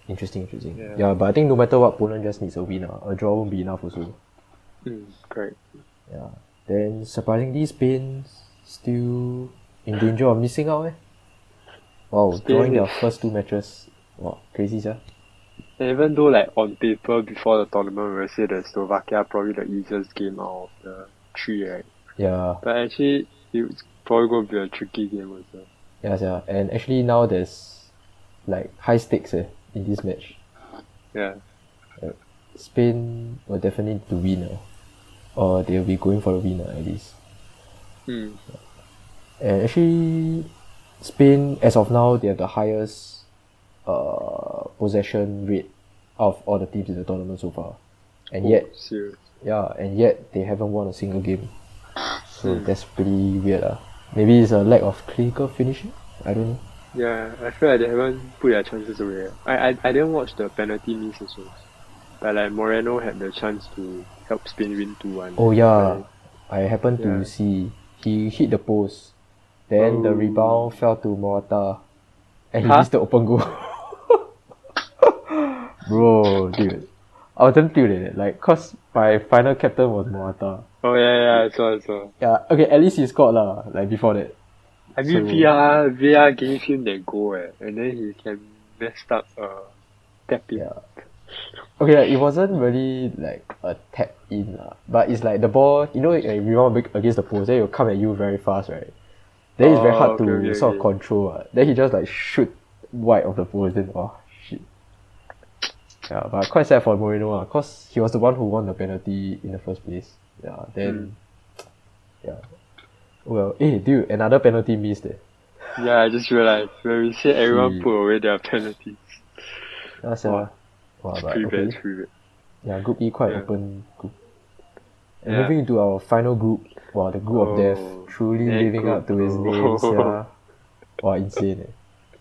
Interesting. Yeah, but I think no matter what, Poland just needs a win. A draw won't be enough also. Correct. Yeah. Then surprisingly, Spain still in danger of missing out. Wow, drawing their first 2 matches. Wow, crazy, sir. And even though like on paper before the tournament we say that Slovakia probably the easiest game out of the three, right? Yeah, But actually it's probably gonna be a tricky game also. yeah. And actually now there's like high stakes in this match. Yeah. Spain will definitely need to win, or they'll be going for the win at least. Hmm. And actually, Spain as of now they have the highest possession rate of all the teams in the tournament so far, and yet serious. they haven't won a single game. So that's pretty weird. Maybe it's a lack of clinical finishing. I don't know. Yeah, I feel like they haven't put their chances away. I didn't watch the penalty miss also. But like Moreno had the chance to help Spain win 2-1. Oh yeah, I happened to see he hit the post, then the rebound fell to Morata, and he missed the open goal. Bro, dude, I was damn tilted like cause my final captain was Morata. Oh yeah, I saw. Yeah, okay, at least he scored lah. Like before that. I mean, VAR gave him that goal, and then he can messed up tap in. Yeah. Okay, like, it wasn't really like a tap in but it's like the ball, you know, rebound against the post, then it'll come at you very fast, right? Then it's very hard to sort of control. Then he just like shoot wide of the post, then shit. Yeah, but quite sad for Moreno cause he was the one who won the penalty in the first place. Yeah, then yeah. Well, dude, another penalty missed. Yeah, I just realized when we said everyone put away their penalties. That's Wow, but pretty okay. bad. Yeah, Group E quite open group. And moving into our final group, the group of death, truly living up to its name. Wow, insane.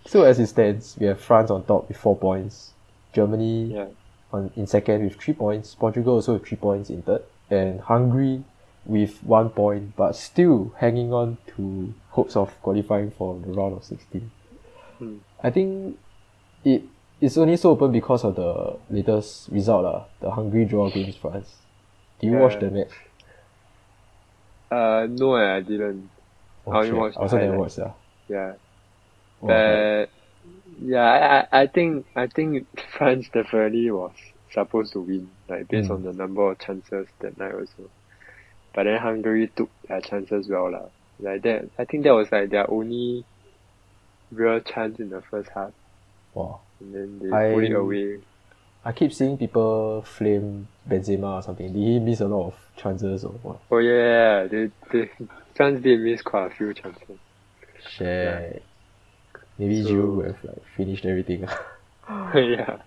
So as it stands, we have France on top with 4 points, Germany in second with 3 points, Portugal also with 3 points in third, and Hungary with 1 point, but still hanging on to hopes of qualifying for the round of 16. I think it's only so open because of the latest result, the Hungary draw against France. Did you watch the match? No, I didn't. I only watched the I also never highlights. watched. Yeah. But yeah, I think France definitely was supposed to win, like based on the number of chances that night also. But then Hungary took their chances well lah. Like that, I think that was like their only real chance in the first half. Wow. And then they put it away. I keep seeing people flame Benzema or something. Did he miss a lot of chances or what? Oh yeah, they France did miss quite a few chances. Shit. Maybe Giroud would have like finished everything. Yeah.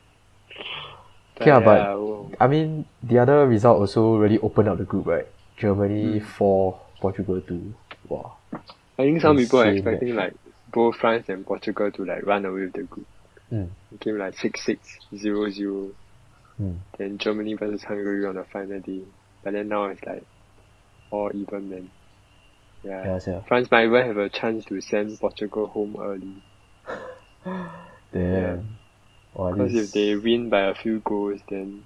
But I mean the other result also really opened up the group, right? Germany 4, Portugal 2. Wow. I think some people are expecting like both France and Portugal to like run away with the group. It came like 6-6, 0-0. Then Germany versus Hungary on the final day. But then now it's like all even then. Yeah. France might even have a chance to send Portugal home early. Damn. Because if they win by a few goals, then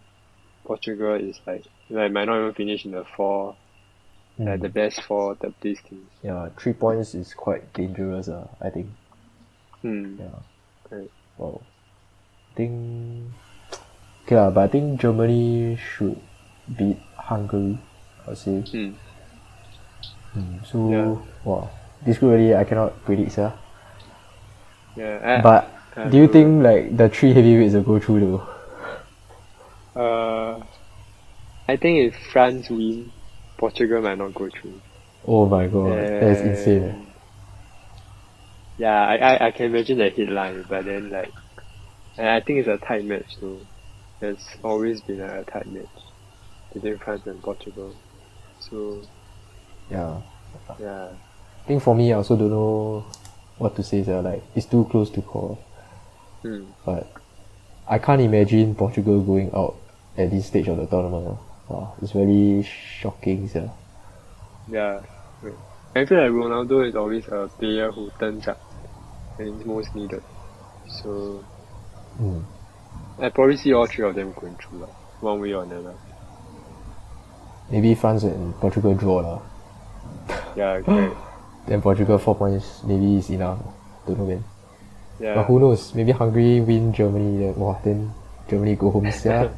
Portugal is like might not even finish in the 4, like the best 4 third place teams. Yeah, 3 points is quite dangerous, I think. Yeah. Right. Wow. But I think Germany should beat Hungary, I'll say. So, wow. This group really I cannot predict, Yeah. But do you think like the 3 heavyweights will go through though? I think if France win, Portugal might not go through. Oh my god, that's insane. Yeah, I can imagine the headline, but then like, I think it's a tight match though. There's always been a tight match between France and Portugal. So yeah. I think for me I also don't know what to say, like it's too close to call. But I can't imagine Portugal going out at this stage of the tournament. Wow, it's very shocking, Yeah. I feel like Ronaldo is always a player who turns up when it's most needed. So I probably see all 3 of them going through one way or another. Maybe France and Portugal draw Yeah, correct. Then Portugal 4 points maybe is enough. Don't know when. Yeah. But who knows? Maybe Hungary win Germany. Then Germany go home, sia.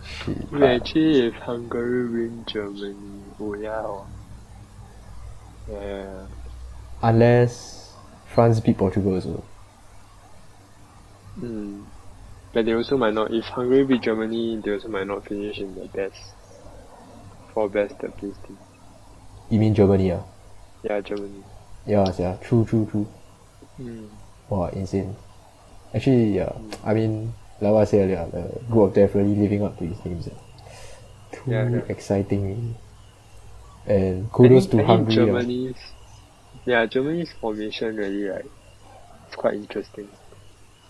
Shit. Wait, actually, if Hungary win Germany, oh yeah. Yeah. Unless France beat Portugal also. But they also might not. If Hungary beat Germany, they also might not finish in the best third place team. You mean Germany? Yeah, Germany. Yeah, true. Wow, insane. Actually, yeah. I mean, like what I said earlier, the group of death really living up to his names. Too exciting. And kudos to Hungary. Germany's formation really it's quite interesting.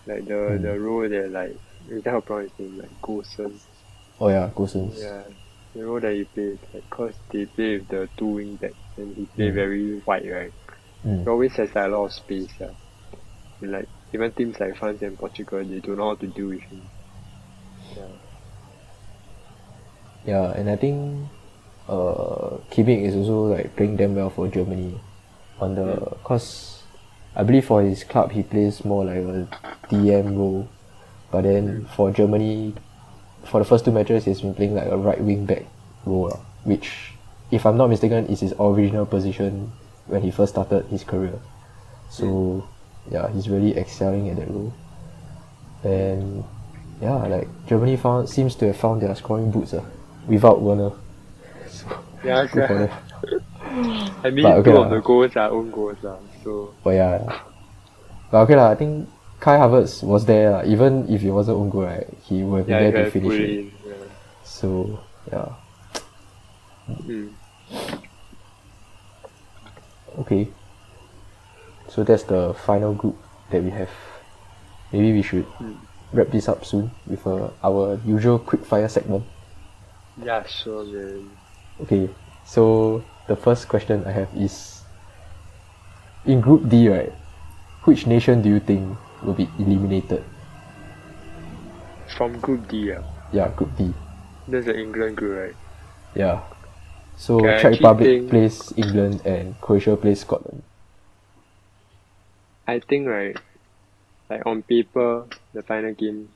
Like the role that like is that how pronounce his name, like Gosen. Oh yeah, Gosens. Yeah. The role that he plays, like cause they play with the two wing backs and he play very wide, right? He always has like a lot of space, And like even teams like France and Portugal, they don't know how to deal with him. Yeah, and I think Kimmich is also like playing damn well for Germany. Cause I believe for his club he plays more like a DM role, but then for Germany, for the first two matches he's been playing like a right wing back role, which, if I'm not mistaken, is his original position when he first started his career. So yeah, he's really excelling at that role. And yeah, like Germany seems to have found their scoring boots without Werner. So yeah, good for them. I mean, two of the goals are own goals, so. But yeah. But okay I think Kai Havertz was there, even if it wasn't own goal, right? He would have been there to finish it. So yeah. Okay. So that's the final group that we have. Maybe we should wrap this up soon with our usual quickfire segment. Yeah, sure, man. Okay, so the first question I have is, in Group D, right, which nation do you think will be eliminated? From Group D, Yeah, Group D. There's the England group, right? Yeah. So Czech Republic plays England and Croatia plays Scotland. I think, right, like on paper, the final game,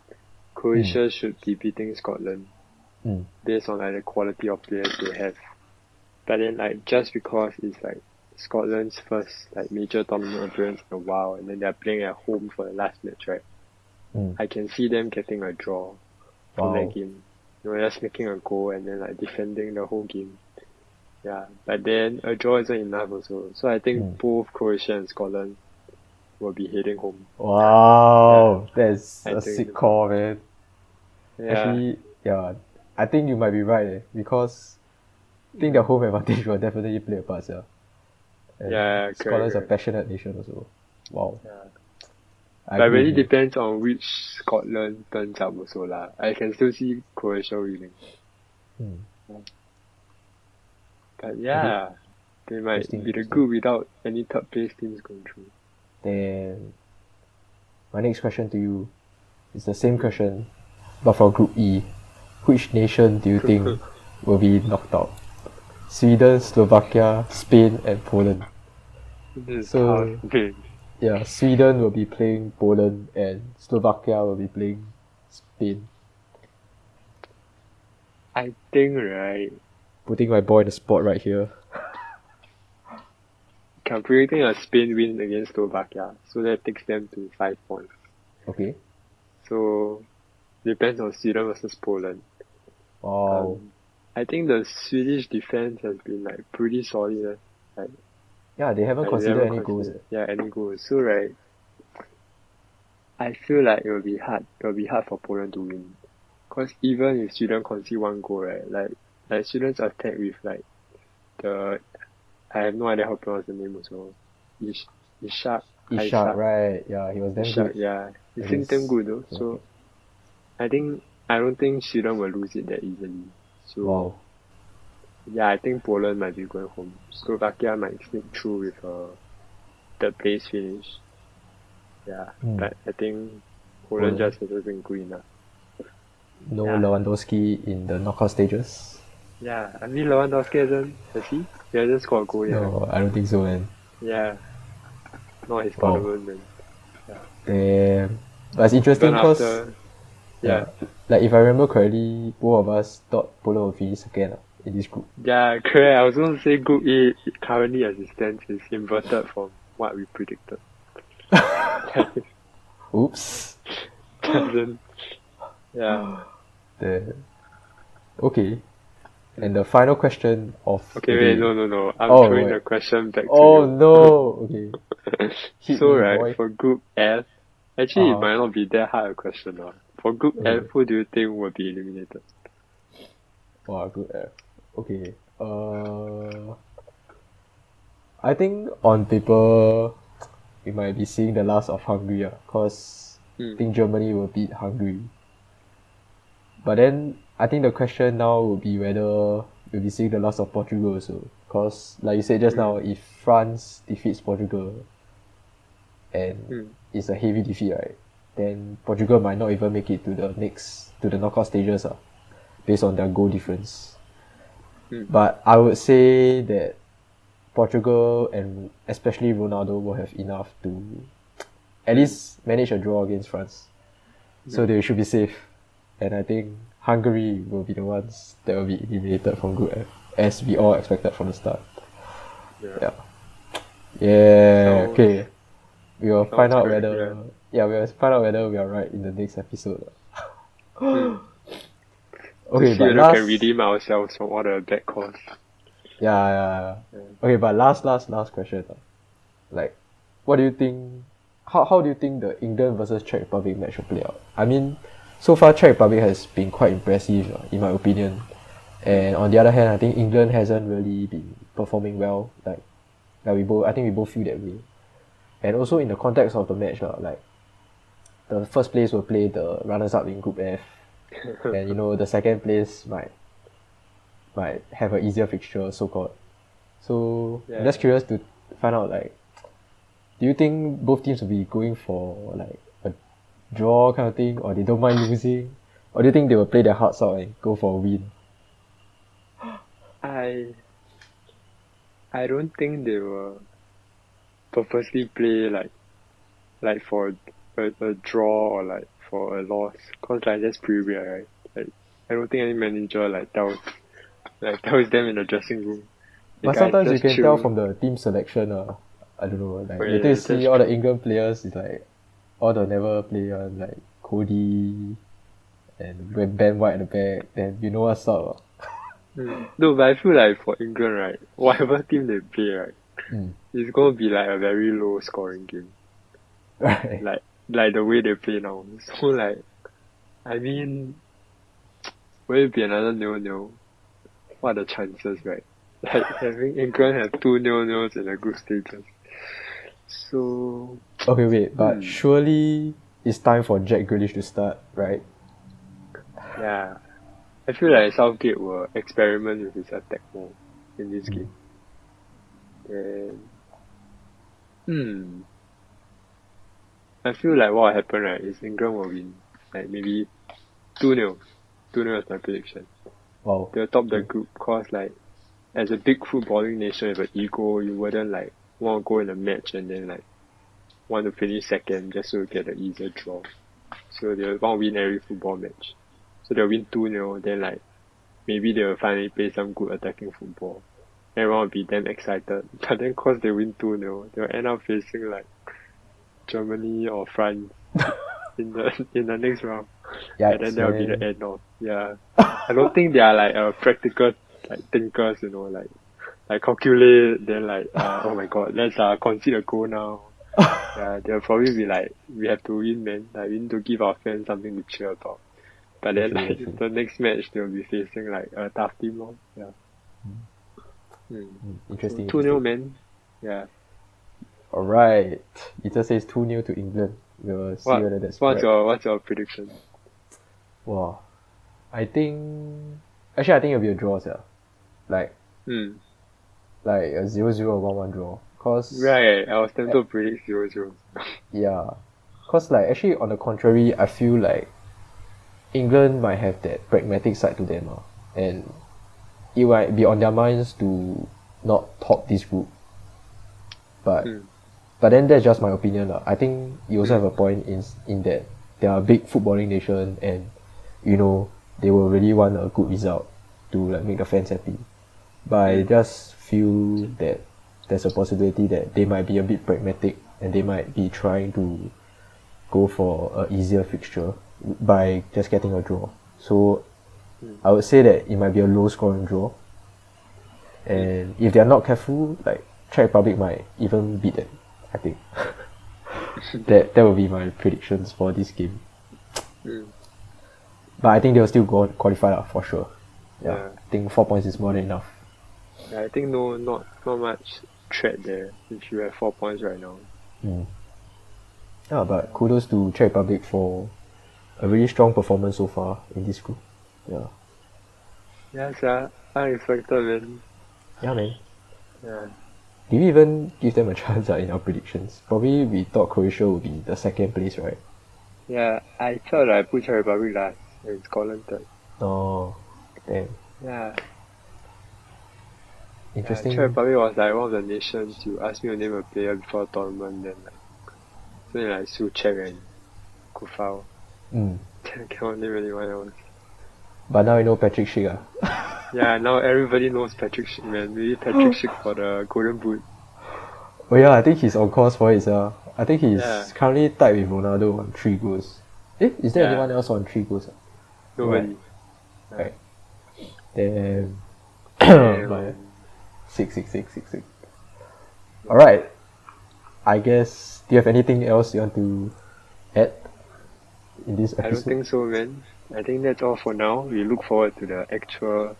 Croatia should be beating Scotland based on like the quality of players they have. But then like just because it's like Scotland's first like major tournament appearance in a while, and then they're playing at home for the last match, right? I can see them getting a draw from that game. You know, just making a goal and then like defending the whole game. Yeah, but then a draw isn't enough also. So I think both Croatia and Scotland will be heading home. Wow, that's a sick call, man. Yeah. Actually, yeah, I think you might be right, because I think the home advantage will definitely play a part, And Scotland's a passionate nation also. Wow. Yeah. But it really depends on which Scotland turns up also lah. I can still see Croatia winning. But yeah, they might be the group without any third place teams going through. Then my next question to you is the same question, but for Group E. Which nation do you think will be knocked out? Sweden, Slovakia, Spain, and Poland. So yeah, Sweden will be playing Poland and Slovakia will be playing Spain. I think, right, putting my boy in the spot right here. I'm predicting a Spain win against Slovakia, so that takes them to 5 points. Okay. So depends on Sweden versus Poland. Wow. I think the Swedish defense has been like pretty solid. Like, yeah, they haven't considered any goals. Yeah, any goals. So right, I feel like it will be hard. It will be hard for Poland to win, cause even if Sweden concede one goal, right, like Sweden's attack with like I have no idea how to pronounce the name also. Ishak, right? Yeah, he was damn good. Yeah, he seemed damn good though. Yeah. So I don't think Sweden will lose it that easily. So wow. Yeah, I think Poland might be going home. Slovakia might sneak through with a third place finish. Yeah, but I think Poland just hasn't good enough. No Lewandowski in the knockout stages. Yeah, I mean Lewandowski has he? He hasn't scored a goal yet. No, I don't think so, man. Yeah, not his tournament, man. Yeah. But it's interesting because Yeah. Like if I remember correctly, both of us thought Poland would finish second in this group. Yeah, correct. I was going to say Group A currently as it stands is inverted from what we predicted. Oops. Doesn't. Yeah. Okay. And the final question of Okay, the wait, day. no. I'm Oh, throwing right. the question back to Oh you. no. Okay. Hit So me, right, boy. for Group F, actually it Uh-huh. might not be that hard a question now. For Group Okay. F, who do you think will be eliminated? Wow, good. Okay. I think on paper we might be seeing the last of Hungary, cause I think Germany will beat Hungary. But then I think the question now will be whether we'll be seeing the last of Portugal also. Cause like you said just now, if France defeats Portugal and it's a heavy defeat, right? Then Portugal might not even make it to the knockout stages, based on their goal difference. But I would say that Portugal and especially Ronaldo will have enough to at least manage a draw against France. So they should be safe. And I think Hungary will be the ones that will be eliminated from Group F, as we all expected from the start. Yeah. Okay. We will find out correct, whether we'll find out whether we are right in the next episode. Okay, to see but whether last we can redeem ourselves from all the bad calls. Yeah. Okay, but last question. Like, what do you think? How do you think the England versus Czech Republic match will play out? I mean, so far Czech Republic has been quite impressive, in my opinion. And on the other hand, I think England hasn't really been performing well. I think we both feel that way. And also in the context of the match, like the first place will play the runners-up in Group F, and the second place might have an easier fixture, so called. So I'm just curious to find out, like, do you think both teams will be going for like a draw kind of thing, or they don't mind losing, or do you think they will play their hearts out and go for a win? I don't think they will purposely play like for a draw or like for a loss, cause like that's pretty weird, right? Like I don't think any manager tells them in the dressing room. But Guys, sometimes you just can chill. tell from the team selection. I don't know. Like Oh, later you yeah, see that's all the true. England players is like all the never play one, like Cody and Ben White at the back. Then you know what's up. No, but I feel like for England, right, whatever team they play, right, it's gonna be like a very low scoring game. Right. Like the way they play now. So like, I mean, will it be another 0-0? What are the chances, right? Like having England have 2 0-0s in the group stages. So Okay, wait, but surely it's time for Jack Grealish to start, right? yeah, I feel like Southgate will experiment with his attack more in this game. And I feel like what will happen, right, is England will win like maybe 2-0. 2-0 is my prediction. Wow. They'll top the group, cause like as a big footballing nation with an ego, you wouldn't like want to go in a match and then like want to finish second just so you get an easier draw. So they'll want to win every football match. So they'll win 2-0, then like maybe they'll finally play some good attacking football. Everyone will be damn excited. But then cause they win 2-0, they'll end up facing like Germany or France in the next round. Yikes, And then that'll be the end of I don't think they are like practical like thinkers, like calculate, then like oh my god, let's concede a goal now. Yeah, they'll probably be like, we have to win, man. Like we need to give our fans something to cheer about. But then like the next match they'll be facing like a tough team, lor. Yeah. Interesting. 2-0, man. Yeah. Alright. It just says 2-0 to England. We'll see whether that's correct. What's your prediction? Wow. I think it'll be a draw, yeah. Like a 0-0 or 1-1 draw. Cause right, I was tempted to predict 0-0. Yeah. Cause like actually on the contrary, I feel like England might have that pragmatic side to them, and it might be on their minds to not top this group. But then that's just my opinion. I think you also have a point in that they are a big footballing nation, and they will really want a good result to like make the fans happy. But I just feel that there's a possibility that they might be a bit pragmatic and they might be trying to go for an easier fixture by just getting a draw. So I would say that it might be a low scoring draw. And if they're not careful, like Czech Republic might even beat them, I think. that will be my predictions for this game. But I think they'll still qualify for sure. Yeah. I think 4 points is more than enough. Yeah, I think not much threat there if you have 4 points right now. Yeah, but kudos to Czech Republic for a really strong performance so far in this group. Yeah. Yeah, unexpected, man. Yeah, man. Yeah. Did we even give them a chance in our predictions? Probably we thought Croatia would be the second place, right? Yeah, I thought I put Czech Republic last and Scotland third. Oh, damn. Yeah. Interesting. Czech Republic was like one of the nations you asked me to name a player before the tournament, then something like Su Czech and Kufau. Cannot name anyone else. But now you know Patrick Schick. Yeah, now everybody knows Patrick Schick, man. Maybe Patrick Schick for the Golden Boot. Oh yeah, I think he's on course for it. I think he's currently tied with Ronaldo on 3 goals. Is there anyone else on 3 goals? Nobody. Right. Damn. 6. Alright. I guess, do you have anything else you want to add in this episode? I don't think so, man. I think that's all for now. We look forward to the actual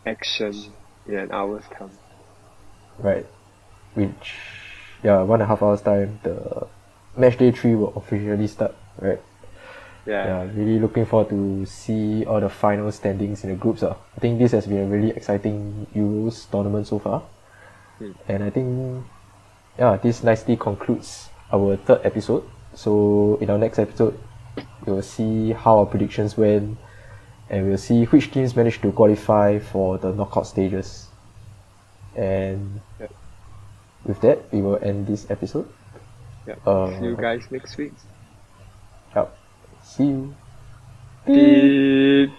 action in an hour's time. Right. Which, 1.5 hours time, the matchday 3 will officially start, right? Yeah, really looking forward to see all the final standings in the groups. I think this has been a really exciting Euros tournament so far. And I think, this nicely concludes our 3rd episode. So in our next episode, we'll see how our predictions went, and we'll see which teams managed to qualify for the knockout stages. And with that, we will end this episode. See you guys next week. Yep. See you. Beep.